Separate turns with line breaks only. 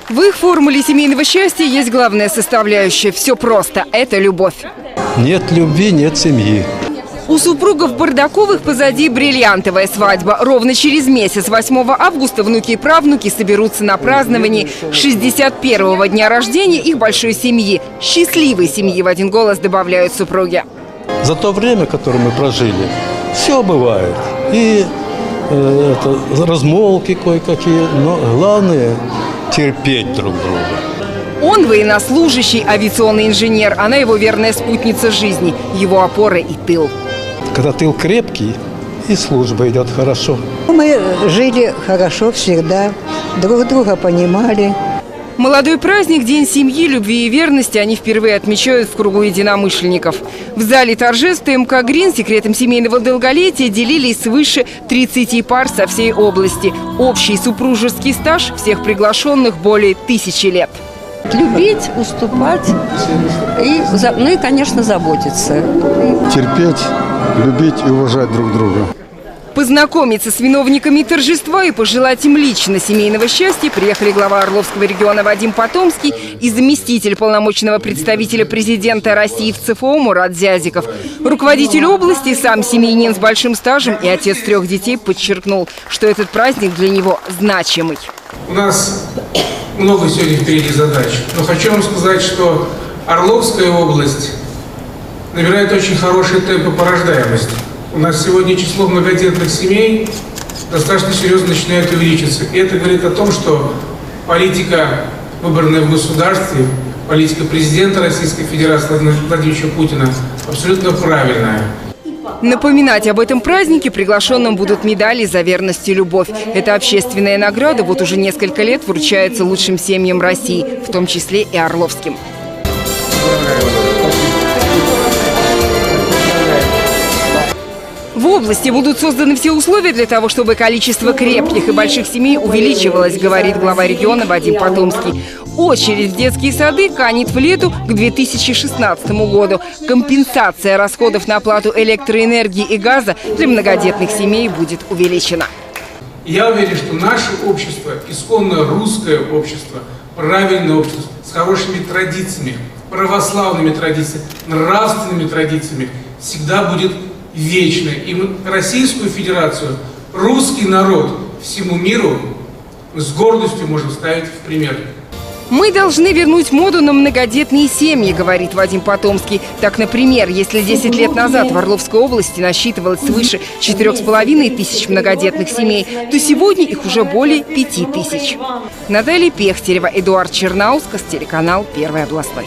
В их формуле семейного счастья есть главная составляющая. Все просто – это любовь.
Нет любви, нет семьи.
У супругов Бардаковых позади бриллиантовая свадьба. Ровно через месяц, 8 августа, внуки и правнуки соберутся на праздновании 61-го дня рождения их большой семьи. Счастливой семьи, в один голос добавляют супруги.
За то время, которое мы прожили, все бывает. И размолвки кое-какие, но главное – терпеть друг друга.
Он военнослужащий, авиационный инженер. Она его верная спутница жизни, его опора и тыл.
Когда тыл крепкий, и служба идет хорошо.
Мы жили хорошо всегда, друг друга понимали.
Молодой праздник, День семьи, любви и верности они впервые отмечают в кругу единомышленников. В зале торжеств МК «Грин» секретом семейного долголетия делились свыше 30 пар со всей области. Общий супружеский стаж всех приглашенных более 1000 лет.
Любить, уступать и, конечно, заботиться.
Терпеть, любить и уважать друг друга.
Познакомиться с виновниками торжества и пожелать им лично семейного счастья приехали глава Орловского региона Вадим Потомский и заместитель полномочного представителя президента России в ЦФО Мурат Зязиков. Руководитель области, сам семьянин с большим стажем и отец 3 детей, подчеркнул, что этот праздник для него значимый.
У нас много сегодня впереди задач, но хочу вам сказать, что Орловская область набирает очень хорошие темпы по рождаемости. У нас сегодня число многодетных семей достаточно серьезно начинает увеличиться. И это говорит о том, что политика, выбранная в государстве, политика президента Российской Федерации Владимира Владимировича Путина абсолютно правильная.
Напоминать об этом празднике приглашенным будут медали за верность и любовь. Эта общественная награда вот уже несколько лет вручается лучшим семьям России, в том числе и орловским. В области будут созданы все условия для того, чтобы количество крепких и больших семей увеличивалось, говорит глава региона Вадим Потомский. Очередь в детские сады канет в лету к 2016 году. Компенсация расходов на оплату электроэнергии и газа для многодетных семей будет увеличена.
Я уверен, что наше общество, исконно русское общество, правильное общество, с хорошими традициями, православными традициями, нравственными традициями, всегда будет вечной. И Российскую Федерацию, русский народ всему миру с гордостью можем ставить в пример.
Мы должны вернуть моду на многодетные семьи, говорит Вадим Потомский. Так, например, если 10 лет назад в Орловской области насчитывалось свыше 4500 многодетных семей, то сегодня их уже более 5000. Наталья Пехтерева, Эдуард Чернаускас, телеканал «Первый областной».